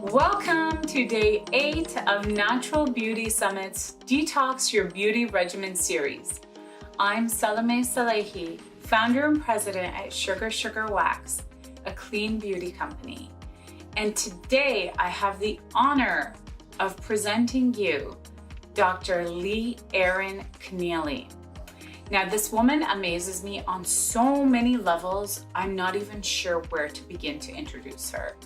Welcome to day 8 of Natural Beauty Summit's Detox Your Beauty Regimen series. I'm Salome Sallehy, founder and president at Sugar Wax, a clean beauty company. And today I have the honor of presenting you Dr. Leigh Erin Connealy. Now, this woman amazes me on so many levels, I'm not even sure where to begin to introduce her.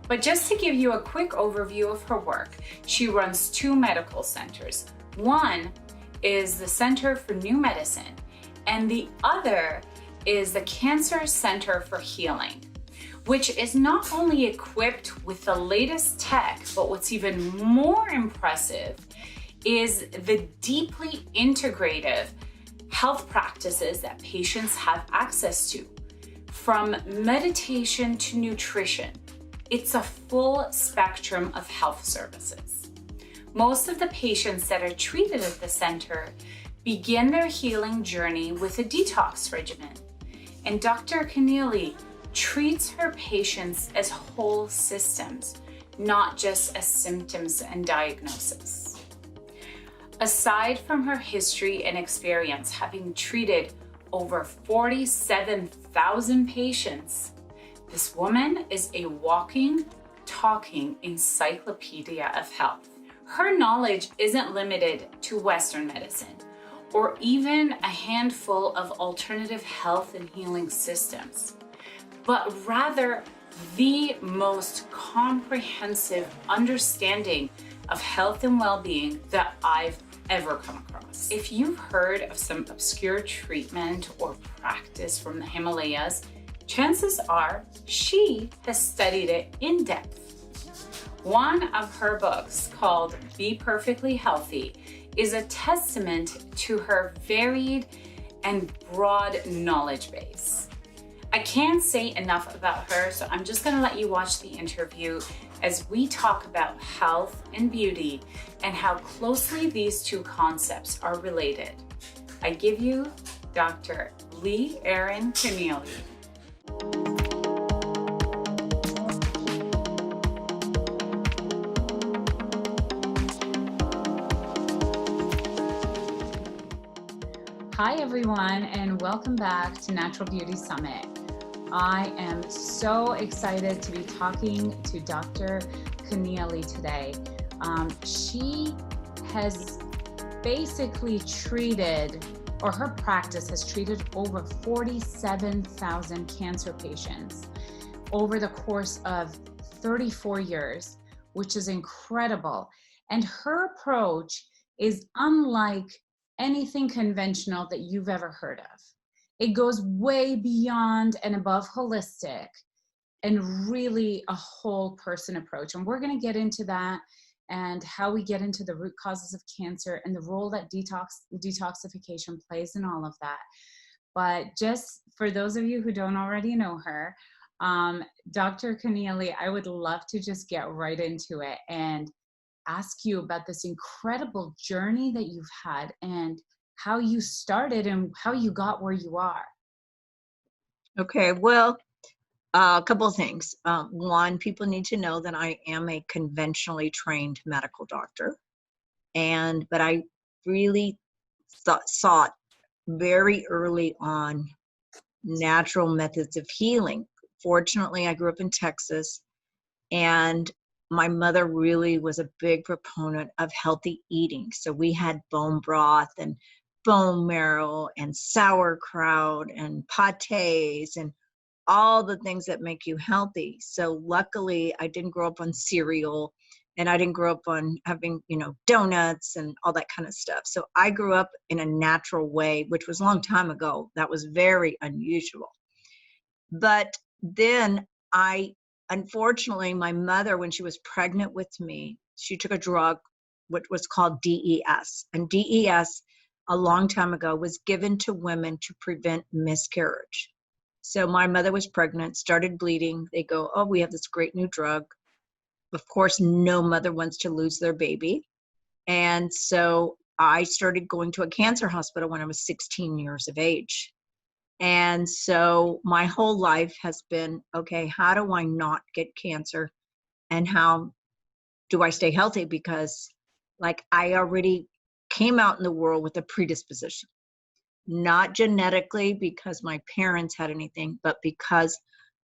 But just to give you a quick overview of her work, she runs 2 medical centers. One is the Center for New Medicine, and the other is the Cancer Center for Healing, which is not only equipped with the latest tech, but what's even more impressive is the deeply integrative health practices that patients have access to, from meditation to nutrition. It's a full spectrum of health services. Most of the patients that are treated at the center begin their healing journey with a detox regimen. And Dr. Connealy treats her patients as whole systems, not just as symptoms and diagnosis. Aside from her history and experience, having treated over 47,000 patients, this woman is a walking, talking encyclopedia of health. Her knowledge isn't limited to Western medicine or even a handful of alternative health and healing systems, but rather the most comprehensive understanding of health and well-being that I've ever come across. If you've heard of some obscure treatment or practice from the Himalayas, chances are she has studied it in depth. One of her books, called Be Perfectly Healthy, is a testament to her varied and broad knowledge base. I can't say enough about her, so I'm just going to let you watch the interview as we talk about health and beauty and how closely these two concepts are related. I give you Dr. Leigh Erin Connealy. Hi everyone, and welcome back to Natural Beauty Summit. I am so excited to be talking to Dr. Connealy today. She has basically treated, or her practice has treated, over 47,000 cancer patients over the course of 34 years, which is incredible. And her approach is unlike anything conventional that you've ever heard of. It goes way beyond and above holistic and really a whole person approach. And we're going to get into that and how we get into the root causes of cancer and the role that detoxification plays in all of that. But just for those of you who don't already know her, Dr. Connealy, I would love to just get right into it and ask you about this incredible journey that you've had and how you started and how you got where you are. Okay, well, a couple of things. One, people need to know that I am a conventionally trained medical doctor, but I really sought very early on natural methods of healing. Fortunately, I grew up in Texas, and my mother really was a big proponent of healthy eating. So we had bone broth and bone marrow and sauerkraut and pâtés and all the things that make you healthy. So luckily, I didn't grow up on cereal, and I didn't grow up on having, donuts and all that kind of stuff. So I grew up in a natural way, which was a long time ago. That was very unusual. But then unfortunately, my mother, when she was pregnant with me, she took a drug, which was called DES. And DES, a long time ago, was given to women to prevent miscarriage. So my mother was pregnant, started bleeding. They go, oh, we have this great new drug. Of course, no mother wants to lose their baby. And so I started going to a cancer hospital when I was 16 years of age. And so my whole life has been, okay, how do I not get cancer? and how do I stay healthy? Because like I already came out in the world with a predisposition, not genetically because my parents had anything, but because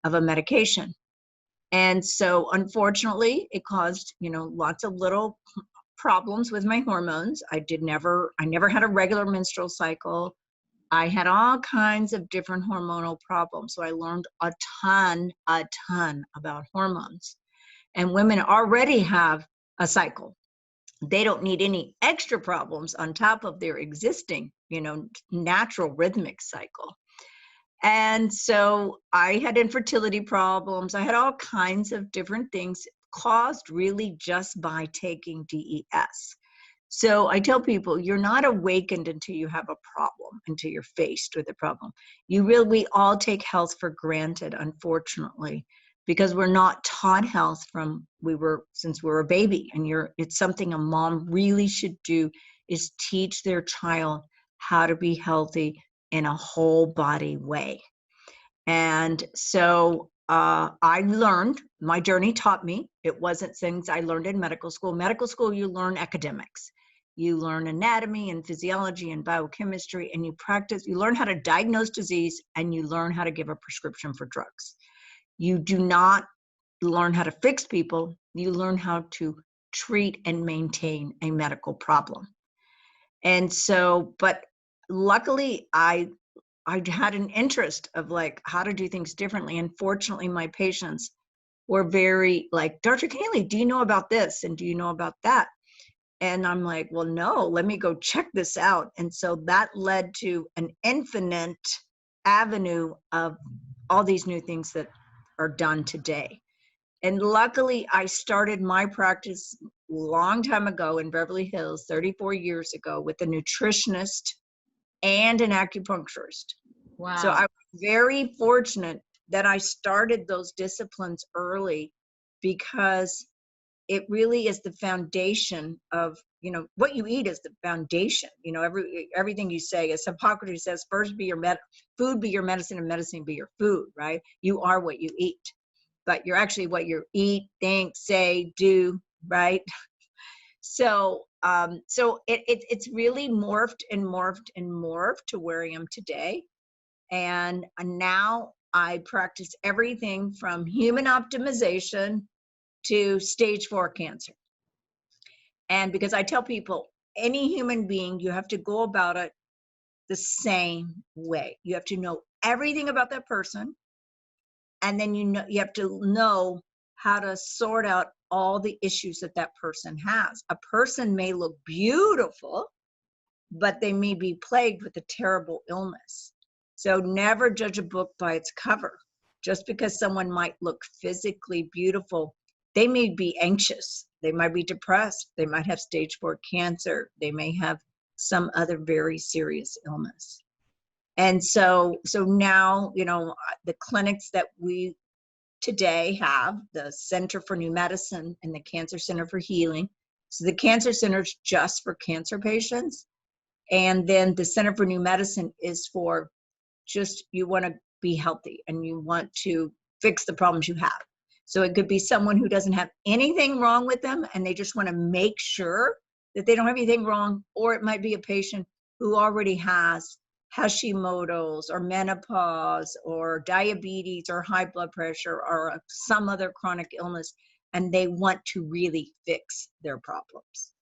of a medication. And so unfortunately it caused, lots of little problems with my hormones. I never had a regular menstrual cycle. I had all kinds of different hormonal problems. So I learned a ton about hormones. And women already have a cycle. They don't need any extra problems on top of their existing, natural rhythmic cycle. And so I had infertility problems. I had all kinds of different things caused really just by taking DES. So I tell people, you're not awakened until you have a problem, until you're faced with a problem. We all take health for granted, unfortunately, because we're not taught health since we were a baby. And it's something a mom really should do, is teach their child how to be healthy in a whole body way. And so I learned, my journey taught me, it wasn't things I learned in medical school. Medical school, you learn academics. You learn anatomy and physiology and biochemistry, and you learn how to diagnose disease, and you learn how to give a prescription for drugs. You do not learn how to fix people. You learn how to treat and maintain a medical problem. And so, but luckily I had an interest of like how to do things differently. And fortunately, my patients were very like, Dr. Connealy, do you know about this? And do you know about that? And I'm like, well, no, let me go check this out. And so that led to an infinite avenue of all these new things that are done today. And luckily, I started my practice a long time ago in Beverly Hills, 34 years ago, with a nutritionist and an acupuncturist. Wow. So I was very fortunate that I started those disciplines early, because it really is the foundation of, what you eat is the foundation. Everything you say, as Hippocrates says, first food be your medicine and medicine be your food, right? You are what you eat, but you're actually what you eat, think, say, do, right? So it's really morphed and morphed and morphed to where I am today. And now I practice everything from human optimization to stage 4 cancer. And because I tell people, any human being, you have to go about it the same way. You have to know everything about that person. And then you have to know how to sort out all the issues that person has. A person may look beautiful, but they may be plagued with a terrible illness. So never judge a book by its cover. Just because someone might look physically beautiful, they may be anxious, they might be depressed, they might have stage 4 cancer, they may have some other very serious illness. And so now, the clinics that we today have, the Center for New Medicine and the Cancer Center for Healing. So the Cancer Center is just for cancer patients. And then the Center for New Medicine is for just, you want to be healthy and you want to fix the problems you have. So it could be someone who doesn't have anything wrong with them and they just want to make sure that they don't have anything wrong. Or it might be a patient who already has Hashimoto's or menopause or diabetes or high blood pressure or some other chronic illness, and they want to really fix their problems.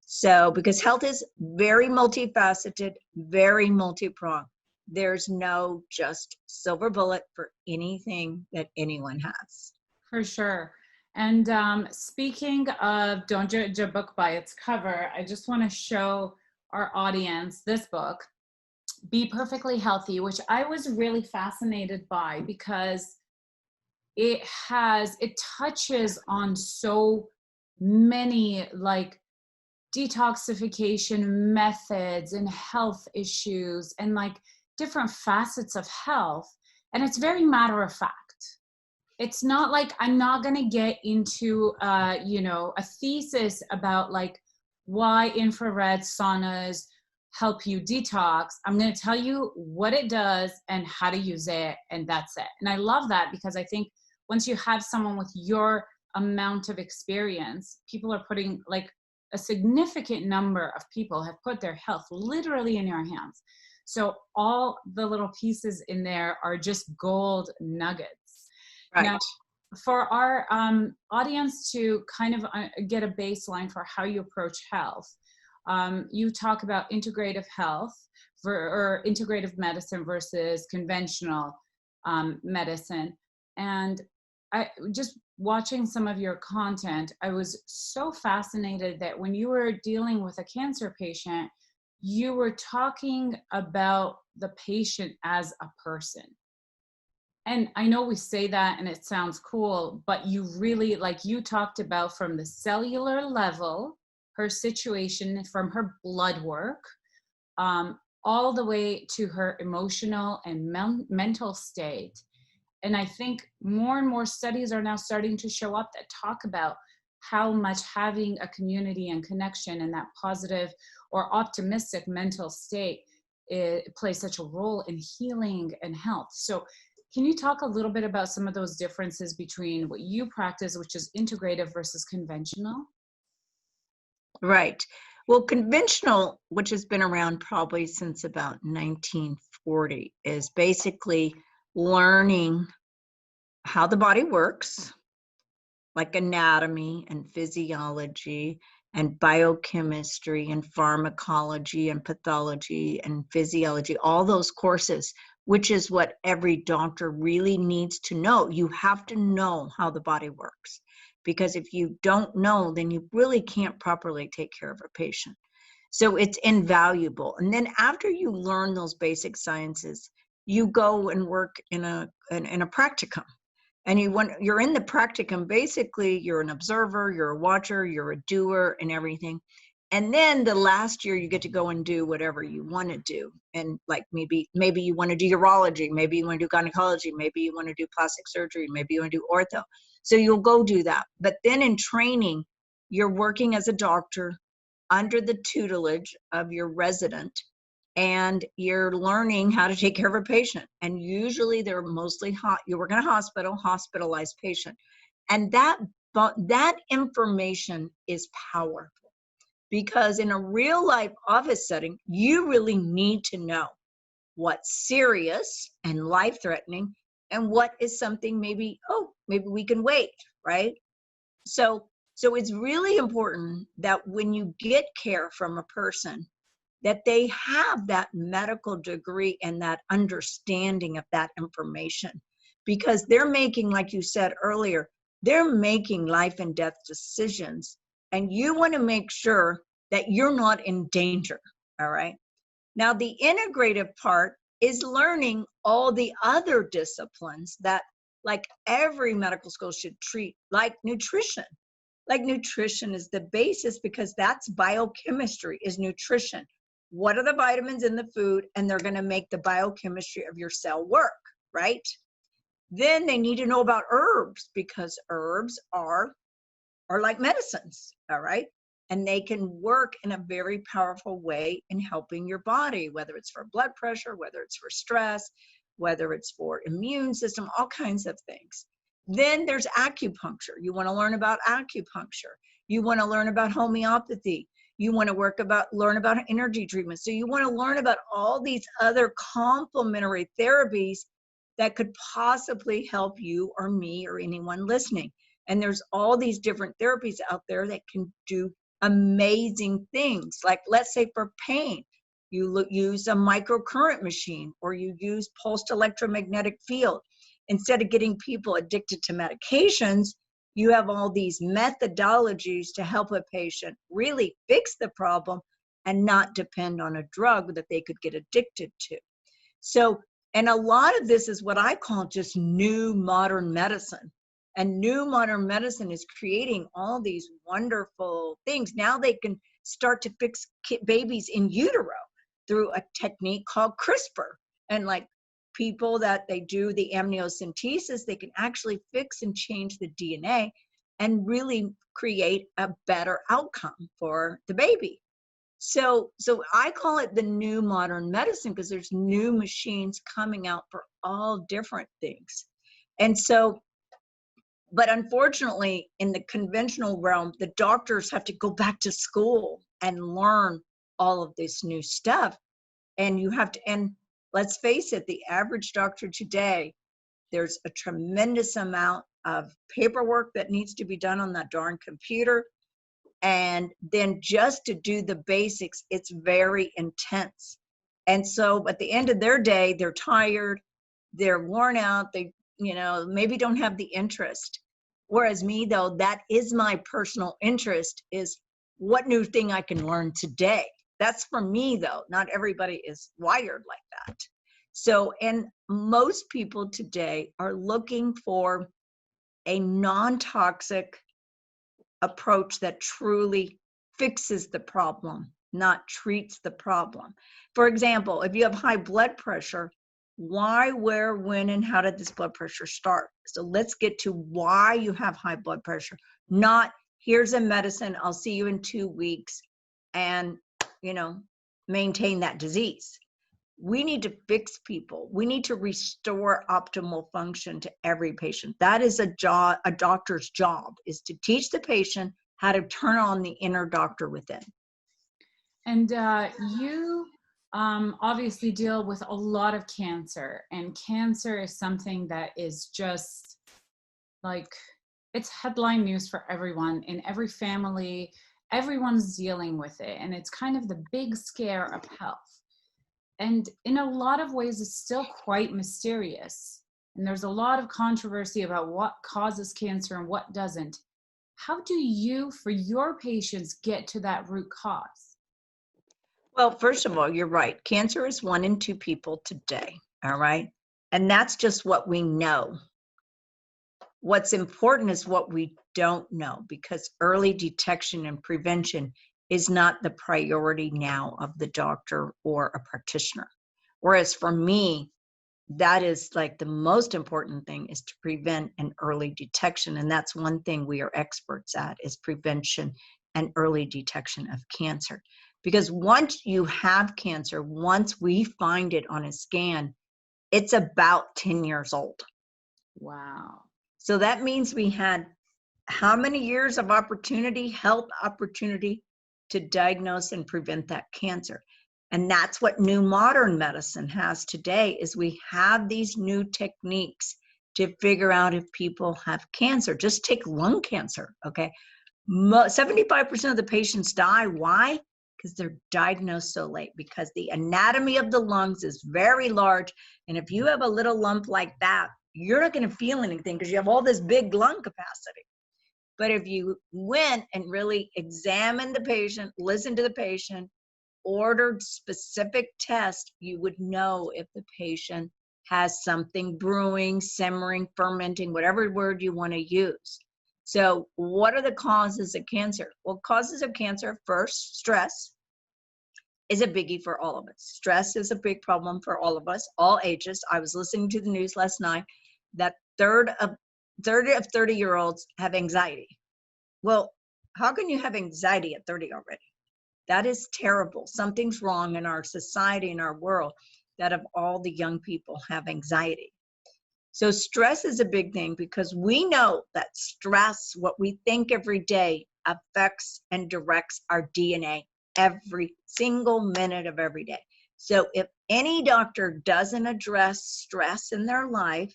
So because health is very multifaceted, very multi-pronged. There's no just silver bullet for anything that anyone has. For sure. And speaking of don't judge a book by its cover, I just want to show our audience this book, Be Perfectly Healthy, which I was really fascinated by because it touches on so many like detoxification methods and health issues and like different facets of health. And it's very matter of fact. It's not like I'm not going to get into, a thesis about like why infrared saunas help you detox. I'm going to tell you what it does and how to use it. And that's it. And I love that because I think once you have someone with your amount of experience, people are putting, like, a significant number of people have put their health literally in your hands. So all the little pieces in there are just gold nuggets. Right. Now, for our audience to kind of get a baseline for how you approach health, you talk about integrative health or integrative medicine versus conventional medicine. And I just watching some of your content, I was so fascinated that when you were dealing with a cancer patient, you were talking about the patient as a person. And I know we say that and it sounds cool, but you really, like you talked about from the cellular level, her situation, from her blood work, all the way to her emotional and mental state. And I think more and more studies are now starting to show up that talk about how much having a community and connection and that positive or optimistic mental state plays such a role in healing and health. So can you talk a little bit about some of those differences between what you practice, which is integrative, versus conventional? Right. Well, conventional, which has been around probably since about 1940, is basically learning how the body works, like anatomy and physiology and biochemistry and pharmacology and pathology and physiology, all those courses, which is what every doctor really needs to know. You have to know how the body works, because if you don't know, then you really can't properly take care of a patient. So it's invaluable. And then after you learn those basic sciences, you go and work in a practicum. And you're in the practicum, basically you're an observer, you're a watcher, you're a doer and everything. And then the last year you get to go and do whatever you want to do. And like maybe you want to do urology, maybe you want to do gynecology, maybe you want to do plastic surgery, maybe you want to do ortho. So you'll go do that. But then in training, you're working as a doctor under the tutelage of your resident, and you're learning how to take care of a patient. And usually they're mostly you work in a hospital, hospitalized patient. And that information is powerful, because in a real life office setting, you really need to know what's serious and life-threatening and what is something maybe we can wait, right? So it's really important that when you get care from a person, that they have that medical degree and that understanding of that information, because they're making, like you said earlier, they're making life and death decisions, and you want to make sure that you're not in danger. All right. Now, the integrative part is learning all the other disciplines that, like, every medical school should treat, like nutrition. Like nutrition is the basis, because that's biochemistry, is nutrition. What are the vitamins in the food? And they're going to make the biochemistry of your cell work, right? Then they need to know about herbs, because herbs are like medicines, all right? And they can work in a very powerful way in helping your body, whether it's for blood pressure, whether it's for stress, whether it's for immune system, all kinds of things. Then there's acupuncture. You want to learn about acupuncture. You want to learn about homeopathy. You want to learn about energy treatment. So you want to learn about all these other complementary therapies that could possibly help you or me or anyone listening. And there's all these different therapies out there that can do amazing things. Like, let's say for pain, you use a microcurrent machine, or you use pulsed electromagnetic field. Instead of getting people addicted to medications, you have all these methodologies to help a patient really fix the problem and not depend on a drug that they could get addicted to. So, and a lot of this is what I call just new modern medicine. And new modern medicine is creating all these wonderful things. Now they can start to fix babies in utero through a technique called CRISPR. And like people that they do the amniocentesis, they can actually fix and change the DNA and really create a better outcome for the baby. So I call it the new modern medicine, because there's new machines coming out for all different things. And so But unfortunately, in the conventional realm, the doctors have to go back to school and learn all of this new stuff. And you have to, and let's face it, the average doctor today, there's a tremendous amount of paperwork that needs to be done on that darn computer. And then just to do the basics, it's very intense. And so at the end of their day, they're tired, they're worn out, they, maybe don't have the interest. Whereas me, though, that is my personal interest, is what new thing I can learn today. That's for me, though. Not everybody is wired like that. So, and most people today are looking for a non-toxic approach that truly fixes the problem, not treats the problem. For example, if you have high blood pressure, why, where, when, and how did this blood pressure start? So let's get to why you have high blood pressure, not here's a medicine, I'll see you in 2 weeks, and, maintain that disease. We need to fix people. We need to restore optimal function to every patient. That is a doctor's job, is to teach the patient how to turn on the inner doctor within. And you obviously deal with a lot of cancer, and cancer is something that is just like, it's headline news for everyone in every family. Everyone's dealing with it, and it's kind of the big scare of health. And in a lot of ways, it's still quite mysterious. And there's a lot of controversy about what causes cancer and what doesn't. How do you, for your patients, get to that root cause? Well, first of all, you're right. Cancer is 1 in 2 people today, all right? And that's just what we know. What's important is what we don't know, because early detection and prevention is not the priority now of the doctor or a practitioner. Whereas for me, that is like the most important thing, is to prevent and early detection. And that's one thing we are experts at, is prevention and early detection of cancer. Because once you have cancer, once we find it on a scan, it's about 10 years old. Wow. So that means we had how many years of opportunity, health opportunity, to diagnose and prevent that cancer. And that's what new modern medicine has today, is we have these new techniques to figure out if people have cancer. Just take lung cancer, okay? 75% of the patients die. Why? Because they're diagnosed so late, because the anatomy of the lungs is very large. And if you have a little lump like that, you're not going to feel anything because you have all this big lung capacity. But if you went and really examined the patient, listened to the patient, ordered specific tests, you would know if the patient has something brewing, simmering, fermenting, whatever word you want to use. So what are the causes of cancer? Well, causes of cancer, first, stress is a biggie for all of us. Stress is a big problem for all of us, all ages. I was listening to the news last night that 30 of 30-year-olds have anxiety. Well, how can you have anxiety at 30 already? That is terrible. Something's wrong in our society, in our world, that of all the young people have anxiety. So stress is a big thing, because we know that stress, what we think every day, affects and directs our DNA every single minute of every day. So if any doctor doesn't address stress in their life,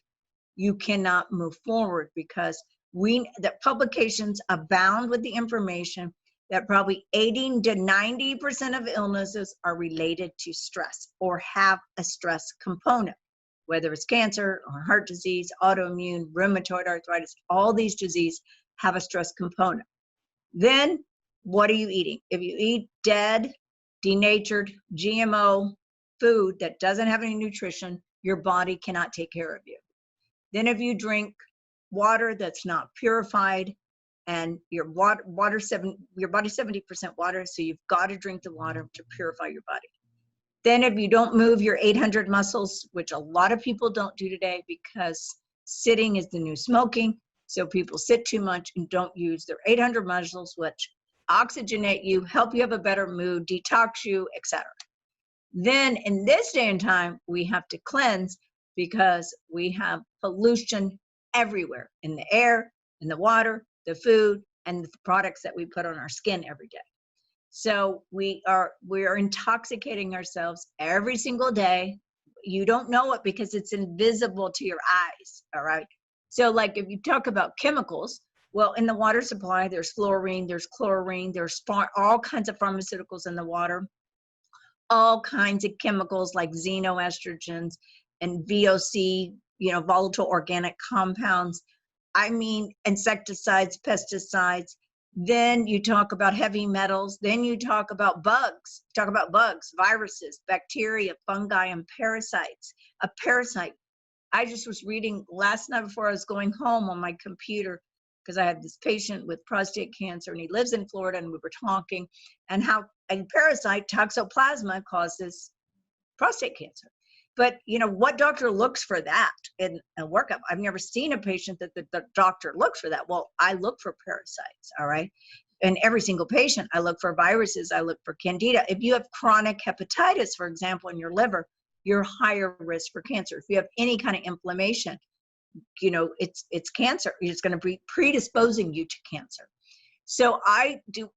you cannot move forward, because the publications abound with the information that probably 80 to 90% of illnesses are related to stress or have a stress component, whether it's cancer or heart disease, autoimmune, rheumatoid arthritis. All these diseases have a stress component. Then what are you eating? If you eat dead, denatured, GMO food that doesn't have any nutrition, your body cannot take care of you. Then if you drink water that's not purified, and your body's 70% water, so you've got to drink the water to purify your body. Then if you don't move your 800 muscles, which a lot of people don't do today, because sitting is the new smoking, so people sit too much and don't use their 800 muscles, which oxygenate you, help you have a better mood, detox you, etc. Then in this day and time, we have to cleanse, because we have pollution everywhere, in the air, in the water, the food, and the products that we put on our skin every day. So we are intoxicating ourselves every single day. You don't know it because it's invisible to your eyes. All right. So like if you talk about chemicals, well, in the water supply, there's fluorine, there's chlorine, there's all kinds of pharmaceuticals in the water, all kinds of chemicals like xenoestrogens and VOC, volatile organic compounds. I mean, insecticides, pesticides. Then you talk about heavy metals. Then you talk about bugs. Talk about bugs, viruses, bacteria, fungi, and parasites. A parasite. I just was reading last night before I was going home on my computer, because I had this patient with prostate cancer and he lives in Florida, and we were talking and how a parasite, toxoplasma, causes prostate cancer. But what doctor looks for that in a workup? I've never seen a patient that the doctor looks for that. Well, I look for parasites, all right? And every single patient, I look for viruses, I look for candida. If you have chronic hepatitis, for example, in your liver, you're higher risk for cancer. If you have any kind of inflammation, it's cancer. It's going to be predisposing you to cancer. So I do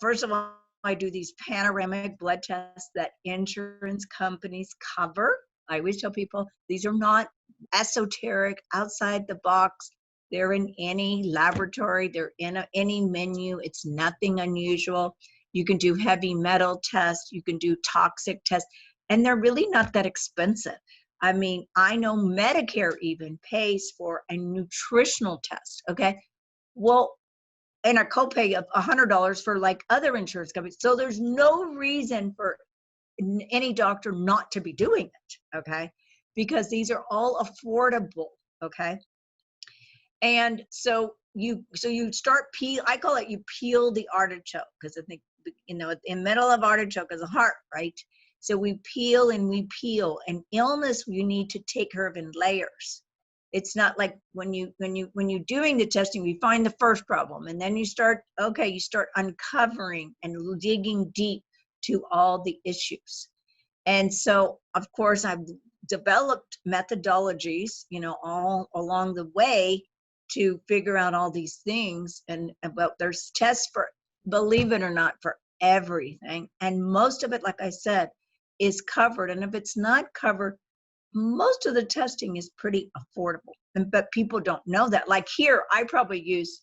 first of all, I do these panoramic blood tests that insurance companies cover. I always tell people these are not esoteric, outside the box. They're in any laboratory. They're in any menu. It's nothing unusual. You can do heavy metal tests. You can do toxic tests. And they're really not that expensive. I mean, I know Medicare even pays for a nutritional test, okay? Well, and a copay of $100 for like other insurance companies. So there's no reason for any doctor not to be doing it, okay? Because these are all affordable, okay? And so you start I call it, you peel the artichoke, because I think, in the middle of artichoke is a heart, right? So we peel and we peel, and illness you need to take care of in layers. It's not like when you're doing the testing, you find the first problem, and then you start uncovering and digging deep to all the issues. And so, of course, I've developed methodologies, all along the way to figure out all these things. But there's tests for, believe it or not, for everything. And most of it, like I said, is covered. And if it's not covered, most of the testing is pretty affordable. But people don't know that. Like here, I probably use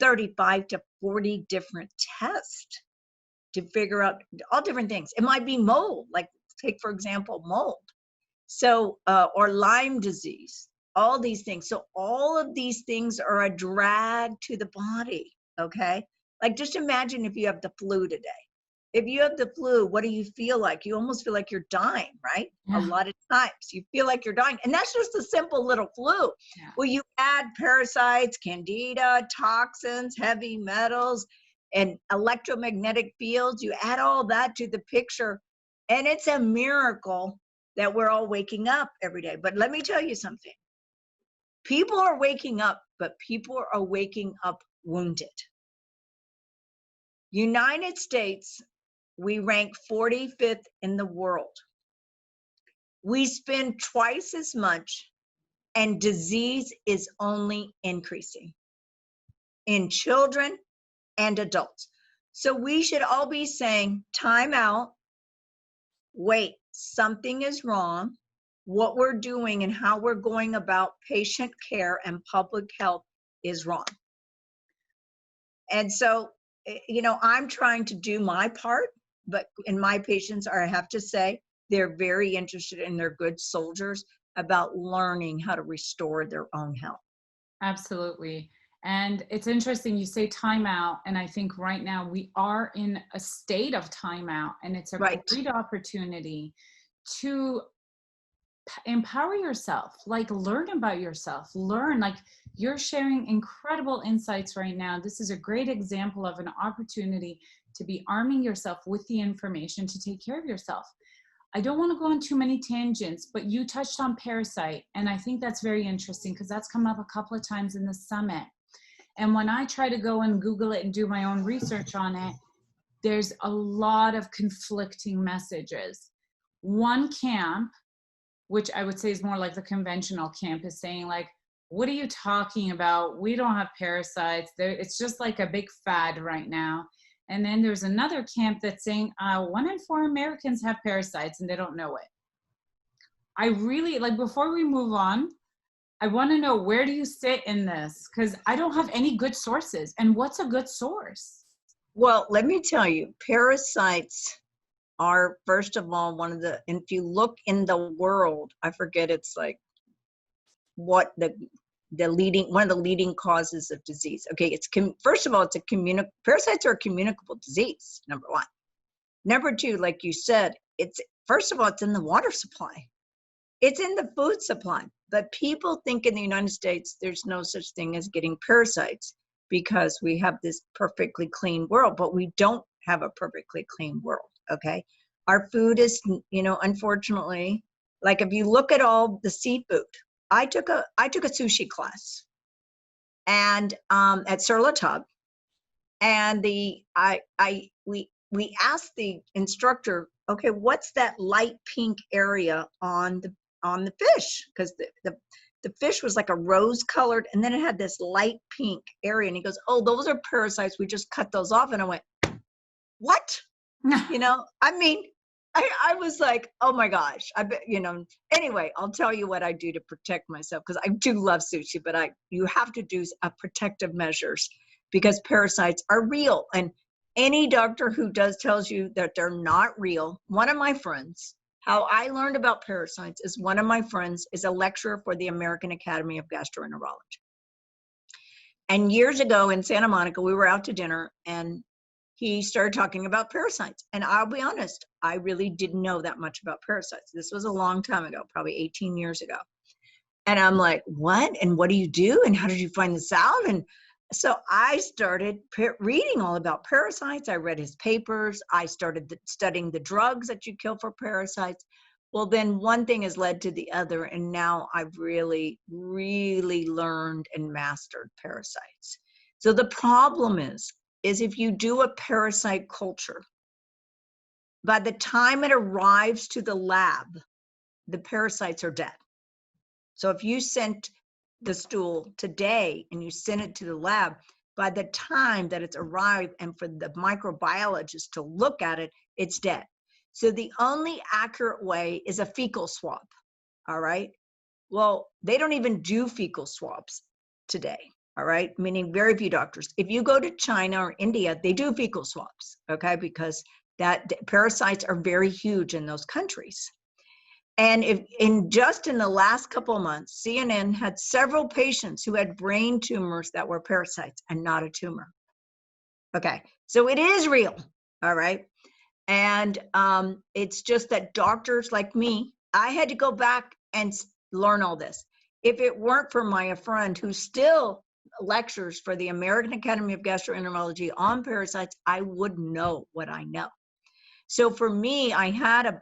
35 to 40 different tests to figure out all different things. It might be mold, like take, for example, mold. So, or Lyme disease, all these things. So all of these things are a drag to the body, okay? Like just imagine if you have the flu today. If you have the flu, what do you feel like? You almost feel like you're dying, right? Yeah. A lot of times you feel like you're dying. And that's just a simple little flu. Yeah. Well, you add parasites, candida, toxins, heavy metals, and electromagnetic fields. You add all that to the picture, and it's a miracle that we're all waking up every day. But let me tell you something. People are waking up, but people are waking up wounded. United States, we rank 45th in the world. We spend twice as much, and disease is only increasing in children and adults. So we should all be saying, time out, wait, something is wrong. What we're doing and how we're going about patient care and public health is wrong. And so, I'm trying to do my part, but in my patients I have to say, they're very interested and they're good soldiers about learning how to restore their own health. Absolutely. And it's interesting you say timeout. And I think right now we are in a state of timeout, and it's a great opportunity to empower yourself, like learn about yourself, like you're sharing incredible insights right now. This is a great example of an opportunity to be arming yourself with the information to take care of yourself. I don't want to go on too many tangents, but you touched on parasite. And I think that's very interesting because that's come up a couple of times in the summit. And when I try to go and Google it and do my own research on it, there's a lot of conflicting messages. One camp, which I would say is more like the conventional camp, is saying like, what are you talking about? We don't have parasites. It's just like a big fad right now. And then there's another camp that's saying 1 in 4 Americans have parasites and they don't know it. I really, like, before we move on, I want to know, where do you sit in this? Because I don't have any good sources. And what's a good source? Well, let me tell you, parasites are, first of all, and if you look in the world, I forget, it's like what one of the leading causes of disease. Okay, first of all, parasites are a communicable disease, number one. Number two, like you said, first of all, it's in the water supply. It's in the food supply. But people think in the United States, there's no such thing as getting parasites because we have this perfectly clean world, but we don't have a perfectly clean world, okay? Our food is, unfortunately, like if you look at all the seafood, I took a sushi class and at Sur La Table, and we asked the instructor, okay, what's that light pink area on the fish? Because the fish was like a rose colored, and then it had this light pink area. And he goes, oh, those are parasites. We just cut those off. And I went, what? I mean, I was like, oh my gosh. Anyway, I'll tell you what I do to protect myself, because I do love sushi, but you have to do protective measures because parasites are real. And any doctor who tells you that they're not real. One of my friends, how I learned about parasites is one of my friends is a lecturer for the American Academy of Gastroenterology. And years ago in Santa Monica, we were out to dinner and he started talking about parasites. And I'll be honest, I really didn't know that much about parasites. This was a long time ago, probably 18 years ago. And I'm like, what? And what do you do? And how did you find this out? And so I started reading all about parasites. I read his papers. I started studying the drugs that you kill for parasites. Well, then one thing has led to the other. And now I've really, really learned and mastered parasites. So the problem is if you do a parasite culture, by the time it arrives to the lab, the parasites are dead. So if you sent the stool today and you send it to the lab, by the time that it's arrived and for the microbiologist to look at it, it's dead. So the only accurate way is a fecal swab. All right. Well, they don't even do fecal swabs today. All right. Meaning very few doctors. If you go to China or India, they do fecal swabs. Okay. Because parasites are very huge in those countries. And in the last couple of months, CNN had several patients who had brain tumors that were parasites and not a tumor. Okay, so it is real, all right? And it's just that doctors like me, I had to go back and learn all this. If it weren't for my friend who still lectures for the American Academy of Gastroenterology on parasites, I wouldn't know what I know. So for me, I had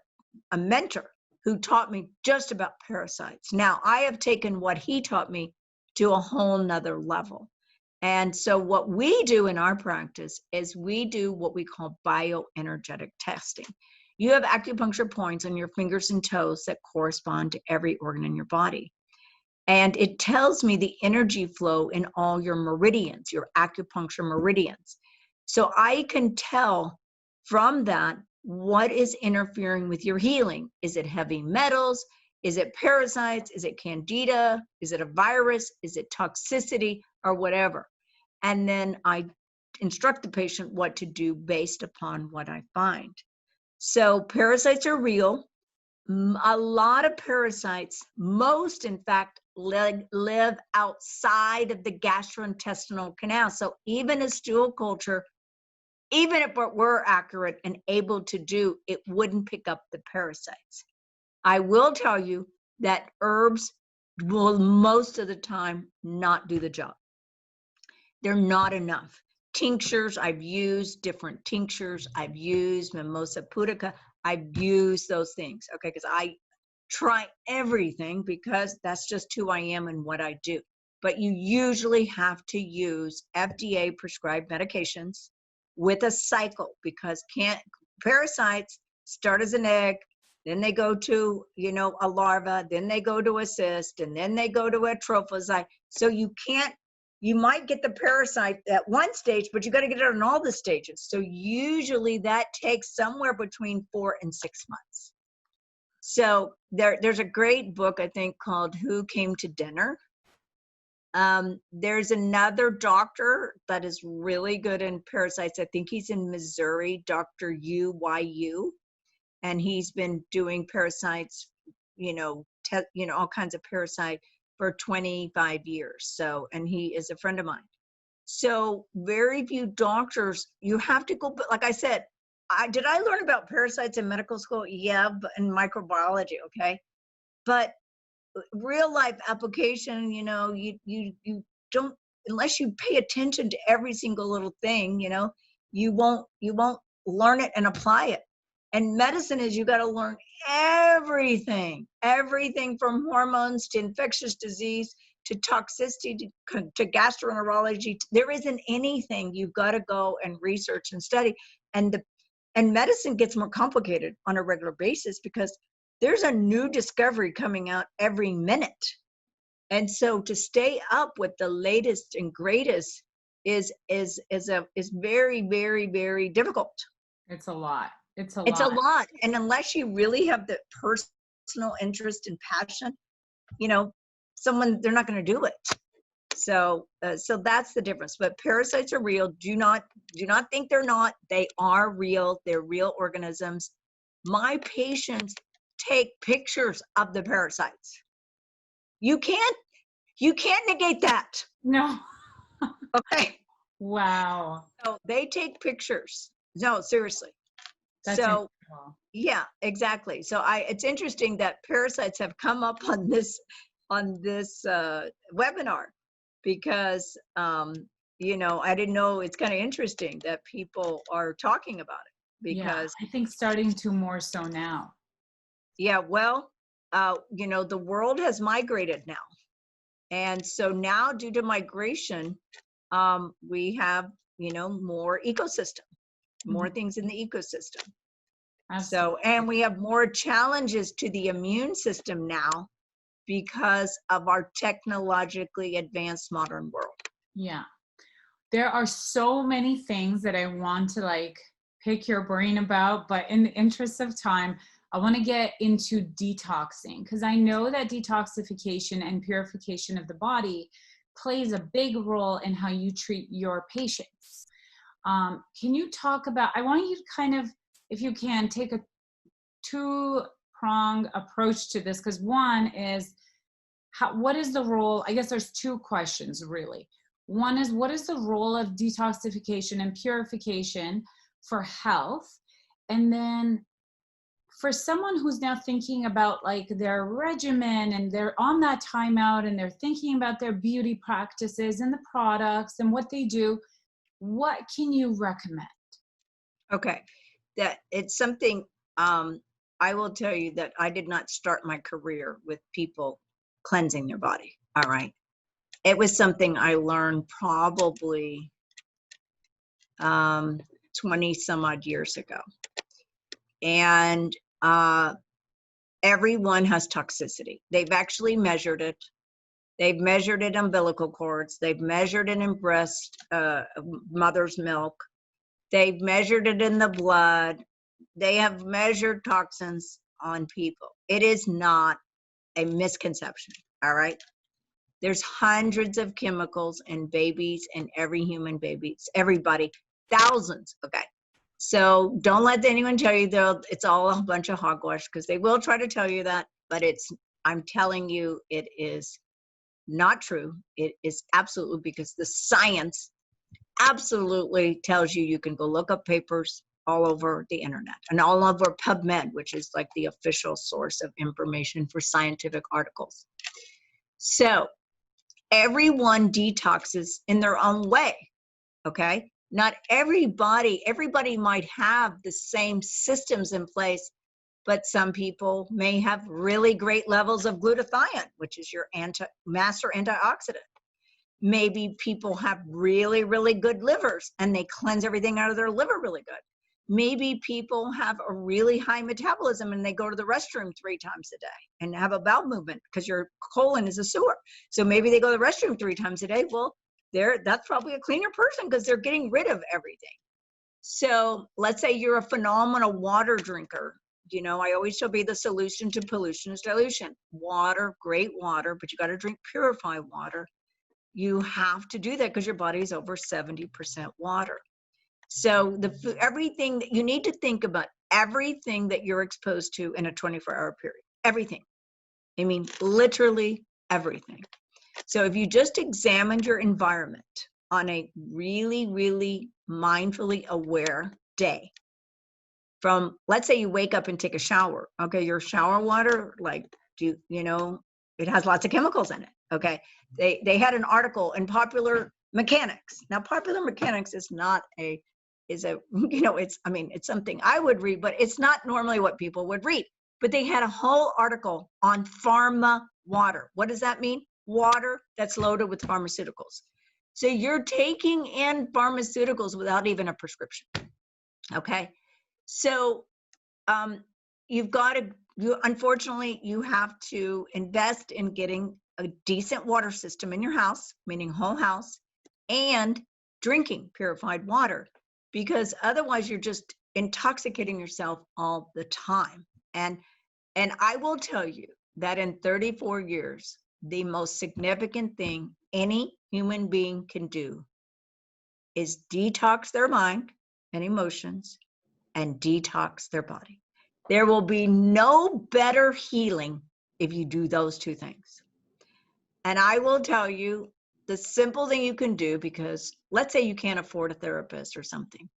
a mentor who taught me just about parasites. Now, I have taken what he taught me to a whole nother level. And so what we do in our practice is we do what we call bioenergetic testing. You have acupuncture points on your fingers and toes that correspond to every organ in your body. And it tells me the energy flow in all your meridians, your acupuncture meridians. So I can tell from that what is interfering with your healing. Is it heavy metals? Is it parasites? Is it candida? Is it a virus? Is it toxicity or whatever? And then I instruct the patient what to do based upon what I find. So parasites are real. A lot of parasites, most in fact, live outside of the gastrointestinal canal. So even a stool culture, even if it were accurate and able to do, it wouldn't pick up the parasites. I will tell you that herbs will most of the time not do the job. They're not enough. Tinctures, I've used different tinctures. I've used Mimosa pudica. I've used those things, okay, because I try everything because that's just who I am and what I do. But you usually have to use FDA prescribed medications with a cycle because parasites start as an egg, then they go to, you know, a larva, then they go to a cyst, and then they go to a trophozoite. So you might get the parasite at one stage, but you got to get it on all the stages. So usually that takes somewhere between 4 and 6 months. So there's a great book, I think, called Who Came to Dinner? There's another doctor that is really good in parasites. I think he's in Missouri, Dr. Yu, and he's been doing parasites, you know, all kinds of parasite for 25 years. So, and he is a friend of mine. So very few doctors, you have to go, but like I said, did I learn about parasites in medical school? Yeah, but in microbiology, okay. But real life application, you know, you don't, unless you pay attention to every single little thing, you know, you won't learn it and apply it. And medicine is, you got to learn everything from hormones to infectious disease to toxicity to gastroenterology. There isn't anything. You've got to go and research and study. And medicine gets more complicated on a regular basis because there's a new discovery coming out every minute. And so to stay up with the latest and greatest is very, very, very difficult. It's a lot. It's a lot. And unless you really have the personal interest and passion, you know, they're not going to do it. So that's the difference. But parasites are real. Do not think they're not. They are real. They're real organisms. My patients take pictures of the parasites. You can't negate that. No. Okay. Wow. So they take pictures. No, seriously. That's so incredible. Yeah, exactly. So it's interesting that parasites have come up on this webinar because you know, I didn't know. It's kind of interesting that people are talking about it because I think starting to more so now. Yeah, well, you know, the world has migrated now. And so now due to migration, we have, you know, more ecosystem, more things in the ecosystem. Absolutely. So, and we have more challenges to the immune system now because of our technologically advanced modern world. Yeah. There are so many things that I want to like pick your brain about, but in the interest of time, I want to get into detoxing because I know that detoxification and purification of the body plays a big role in how you treat your patients. Can you talk about, I want you to kind of, if you can, take a two-pronged approach to this, because one is, what is the role? I guess there's two questions really. One is, what is the role of detoxification and purification for health? And then for someone who's now thinking about like their regimen and they're on that timeout and they're thinking about their beauty practices and the products and what they do, what can you recommend? Okay, that it's something, I will tell you that I did not start my career with people cleansing their body. All right. It was something I learned probably 20 some odd years ago. And everyone has toxicity. They've actually measured it. They've measured it in umbilical cords. They've measured it in breast, mother's milk. They've measured it in the blood. They have measured toxins on people. It is not a misconception, all right? There's hundreds of chemicals in babies and every human baby, everybody, thousands, okay? So don't let anyone tell you though it's all a bunch of hogwash, because they will try to tell you that, but I'm telling you, it is not true. It is absolutely, because the science absolutely tells you. You can go look up papers all over the internet and all over PubMed, which is like the official source of information for scientific articles. So everyone detoxes in their own way, okay? Not everybody might have the same systems in place, but some people may have really great levels of glutathione, which is your master antioxidant. Maybe people have really, really good livers and they cleanse everything out of their liver really good. Maybe people have a really high metabolism and they go to the restroom 3 times a day and have a bowel movement because your colon is a sewer. So maybe they go to the restroom 3 times a day. Well, that's probably a cleaner person because they're getting rid of everything. So let's say you're a phenomenal water drinker. You know, I always tell you the solution to pollution is dilution. Water, great water, but you got to drink purified water. You have to do that because your body is over 70% water. So everything that you need to think about, everything that you're exposed to in a 24-hour period, everything. I mean, literally everything. So if you just examined your environment on a really, really mindfully aware day, from, let's say you wake up and take a shower, okay, your shower water, like, you know, it has lots of chemicals in it, okay? They had an article in Popular Mechanics. Now, Popular Mechanics is not you know, it's something I would read, but it's not normally what people would read. But they had a whole article on pharma water. What does that mean? Water that's loaded with pharmaceuticals. So you're taking in pharmaceuticals without even a prescription, okay? So unfortunately, you have to invest in getting a decent water system in your house, meaning whole house, and drinking purified water, because otherwise you're just intoxicating yourself all the time. And I will tell you that in 34 years, the most significant thing any human being can do is detox their mind and emotions and detox their body. There will be no better healing if you do those 2 things. And I will tell you the simple thing you can do, because let's say you can't afford a therapist or something.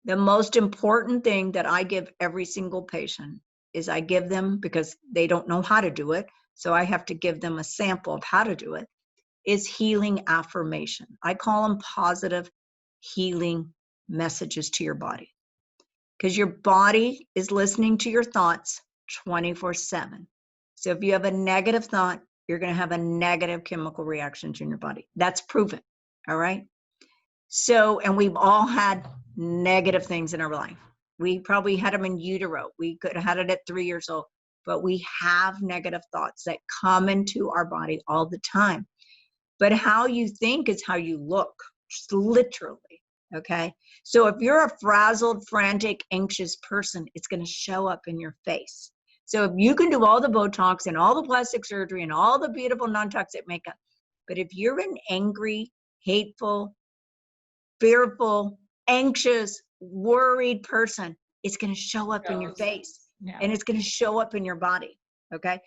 The most important thing that I give every single patient is I give them, because they don't know how to do it, so I have to give them a sample of how to do it, is healing affirmation. I call them positive healing messages to your body, because your body is listening to your thoughts 24/7. So if you have a negative thought, you're going to have a negative chemical reaction in your body. That's proven. All right. So, and we've all had negative things in our life. We probably had them in utero. We could have had it at 3 years old, but we have negative thoughts that come into our body all the time. But how you think is how you look, just literally. Okay. So if you're a frazzled, frantic, anxious person, it's going to show up in your face. So if you can do all the Botox and all the plastic surgery and all the beautiful non-toxic makeup, but if you're an angry, hateful, fearful, anxious, worried person, it's going to show up in your face. Yeah. And it's going to show up in your body. Okay.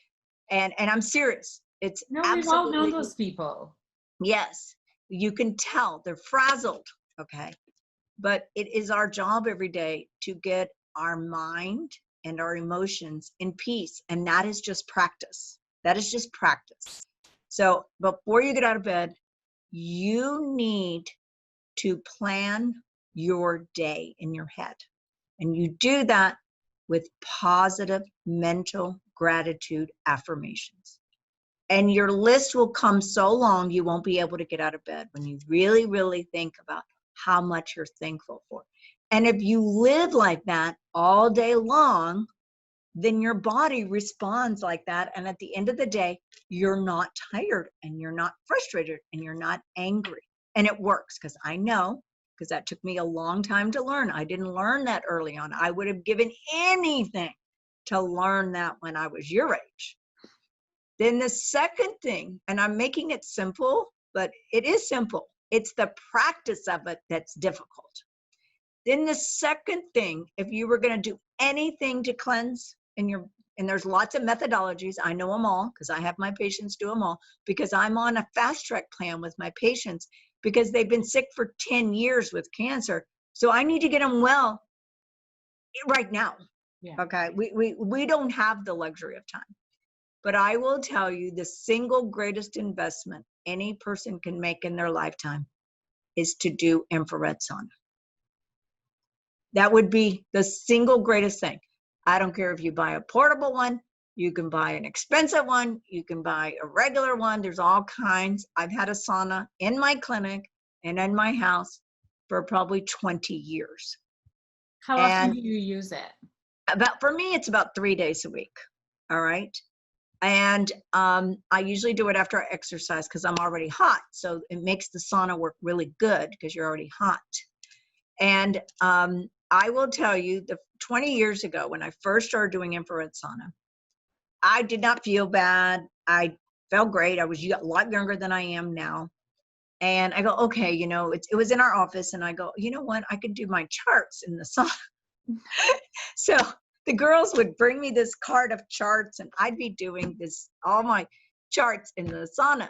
And I'm serious. It's we've all known those people. Yes. You can tell they're frazzled. Okay. But it is our job every day to get our mind and our emotions in peace. And that is just practice. That is just practice. So before you get out of bed, you need to plan your day in your head. And you do that with positive mental gratitude affirmations. And your list will come so long, you won't be able to get out of bed when you really, really think about how much you're thankful for. And if you live like that all day long, then your body responds like that. And at the end of the day, you're not tired and you're not frustrated and you're not angry. And it works, because I know, because that took me a long time to learn. I didn't learn that early on. I would have given anything to learn that when I was your age. Then the second thing, and I'm making it simple, but it is simple. It's the practice of it that's difficult. Then the second thing, if you were going to do anything to cleanse and there's lots of methodologies, I know them all because I have my patients do them all, because I'm on a fast track plan with my patients because they've been sick for 10 years with cancer. So I need to get them well right now. Yeah. Okay. We don't have the luxury of time. But I will tell you, the single greatest investment any person can make in their lifetime is to do infrared sauna. That would be the single greatest thing. I don't care if you buy a portable one, you can buy an expensive one, you can buy a regular one. There's all kinds. I've had a sauna in my clinic and in my house for probably 20 years. How often And do you use it? for me, it's about 3 days a week. All right. And I usually do it after I exercise because I'm already hot. So it makes the sauna work really good because you're already hot. And I will tell you, 20 years ago, when I first started doing infrared sauna, I did not feel bad. I felt great. I was a lot younger than I am now. And I go, okay, it was in our office. And I go, you know what? I could do my charts in the sauna. So the girls would bring me this card of charts and I'd be doing all my charts in the sauna.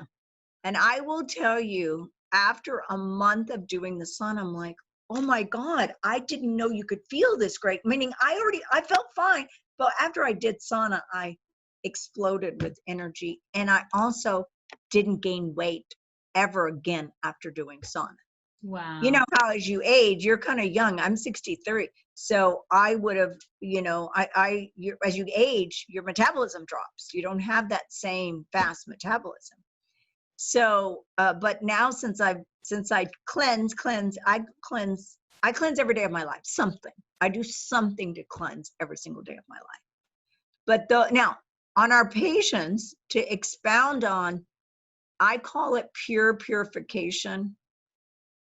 And I will tell you, after a month of doing the sauna, I'm like, oh my God, I didn't know you could feel this great. Meaning I felt fine. But after I did sauna, I exploded with energy. And I also didn't gain weight ever again after doing sauna. Wow. You know how as you age, you're kind of young. I'm 63. So I would have, as you age, your metabolism drops. You don't have that same fast metabolism. So, but now since I cleanse, I cleanse every day of my life, something. I do something to cleanse every single day of my life. But now on our patients, to expound on, I call it pure purification.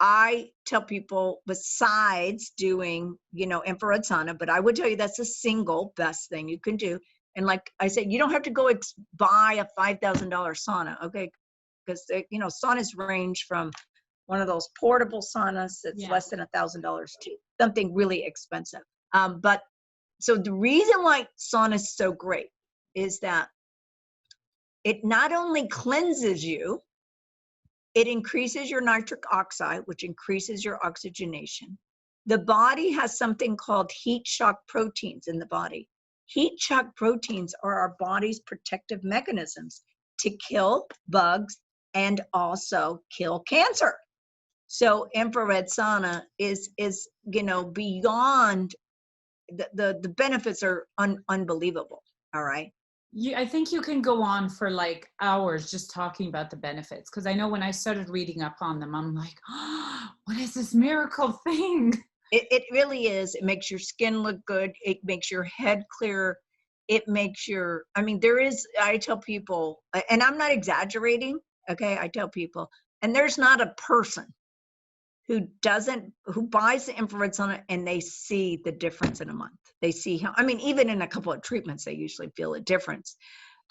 I tell people, besides doing, infrared sauna, but I would tell you that's the single best thing you can do. And like I said, you don't have to go buy a $5,000 sauna, okay? Because saunas range from one of those portable saunas that's less than $1,000 to something really expensive. But so the reason why sauna is so great is that it not only cleanses you, it increases your nitric oxide, which increases your oxygenation. The body has something called heat shock proteins in the body. Heat shock proteins are our body's protective mechanisms to kill bugs and also kill cancer. So infrared sauna is beyond the benefits are unbelievable. All right. I think you can go on for like hours just talking about the benefits. Because I know when I started reading up on them, I'm like, oh, what is this miracle thing? It really is. It makes your skin look good. It makes your head clearer. It makes I tell people, and I'm not exaggerating, okay? I tell people, and there's not a person who buys the infrared sauna and they see the difference in a month. They see even in a couple of treatments, they usually feel a difference.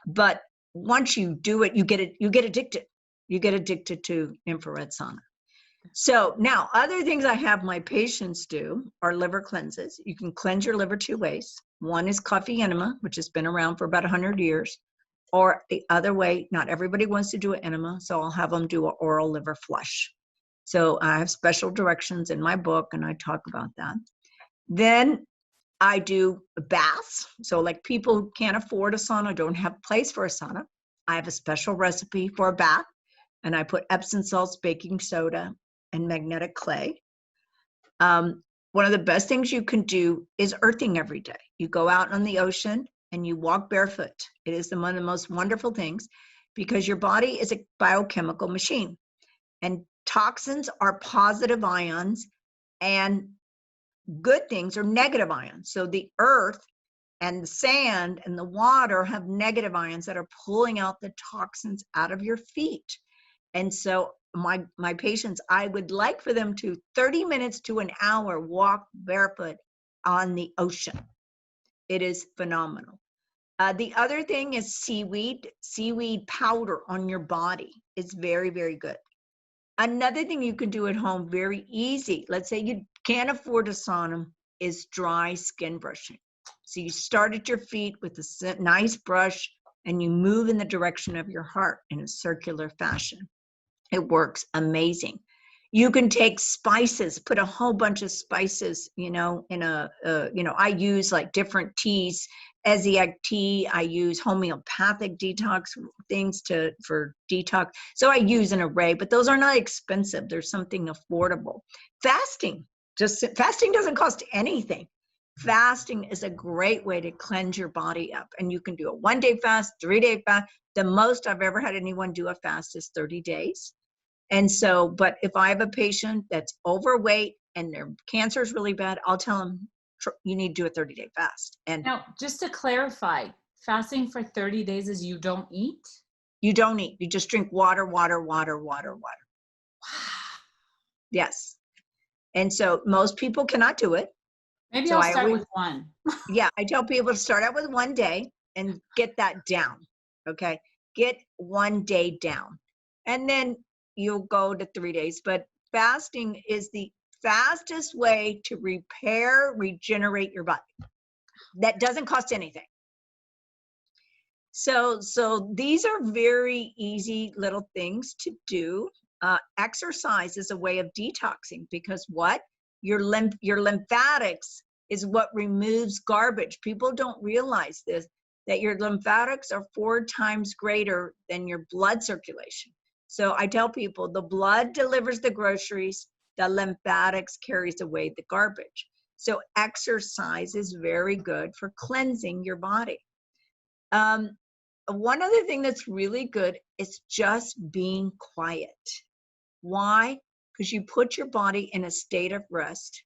But once you do it, you get addicted. You get addicted to infrared sauna. So now other things I have my patients do are liver cleanses. You can cleanse your liver 2 ways. One is coffee enema, which has been around for about 100 years. Or the other way, not everybody wants to do an enema, so I'll have them do an oral liver flush. So I have special directions in my book, and I talk about that. Then I do baths. So like people who can't afford a sauna, don't have a place for a sauna, I have a special recipe for a bath, and I put Epsom salts, baking soda, and magnetic clay. One of the best things you can do is earthing every day. You go out on the ocean and you walk barefoot. It is one of the most wonderful things because your body is a biochemical machine. And toxins are positive ions and good things are negative ions. So the earth and the sand and the water have negative ions that are pulling out the toxins out of your feet. And so my patients, I would like for them to 30 minutes to an hour walk barefoot on the ocean. It is phenomenal. The other thing is seaweed powder on your body. It's very, very good. Another thing you can do at home, very easy. Let's say you can't afford a sauna, is dry skin brushing. So you start at your feet with a nice brush and you move in the direction of your heart in a circular fashion. It works amazing. You can take spices, put a whole bunch of spices, in I use like different teas, Ezeiac tea. I use homeopathic detox things for detox. So I use an array, but those are not expensive. There's something affordable. Fasting doesn't cost anything. Fasting is a great way to cleanse your body up. And you can do a 1-day fast, 3-day fast. The most I've ever had anyone do a fast is 30 days. And so, but if I have a patient that's overweight and their cancer is really bad, I'll tell them, you need to do a 30-day fast. And Now, just to clarify, fasting for 30 days is you don't eat? you don't eat. You just drink water, water, water, water, water. Wow. Yes. And so most people cannot do it. Maybe So I'll I start always, with one. yeah, I tell people to start out with 1 day and get that down. Okay. Get 1 day down. And then you'll go to 3 days. But fasting is the fastest way to repair, regenerate your body. That doesn't cost anything. So these are very easy little things to do. Exercise is a way of detoxing, because what? Your lymphatics is what removes garbage. People don't realize this, that your lymphatics are 4 times greater than your blood circulation. So I tell people the blood delivers the groceries, the lymphatics carries away the garbage. So exercise is very good for cleansing your body. One other thing that's really good is just being quiet. Why? Because you put your body in a state of rest,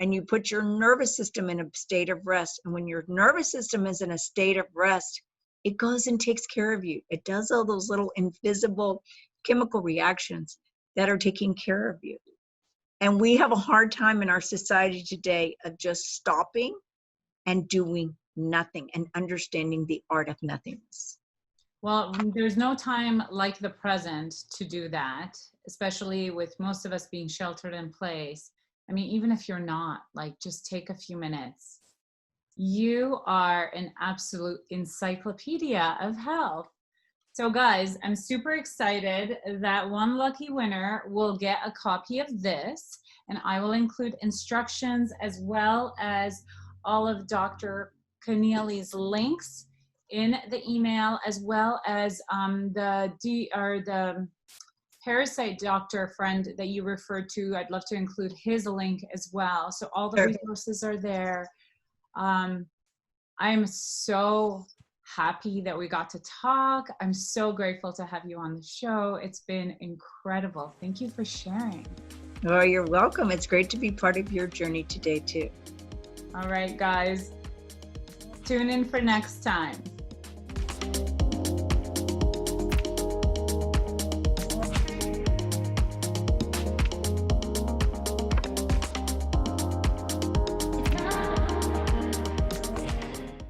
and you put your nervous system in a state of rest. And when your nervous system is in a state of rest, it goes and takes care of you. It does all those little invisible chemical reactions that are taking care of you. And we have a hard time in our society today of just stopping and doing nothing and understanding the art of nothingness. Well, there's no time like the present to do that, especially with most of us being sheltered in place. I mean, even if you're not, like, just take a few minutes. You are an absolute encyclopedia of health. So guys, I'm super excited that one lucky winner will get a copy of this, and I will include instructions as well as all of Dr. Connealy's links in the email, as well as the parasite doctor friend that you referred to. I'd love to include his link as well. So all the resources are there. I'm so happy that we got to talk. I'm so grateful to have you on the show. It's been incredible. Thank you for sharing. Oh, you're welcome. It's great to be part of your journey today too. All right, guys. Tune in for next time.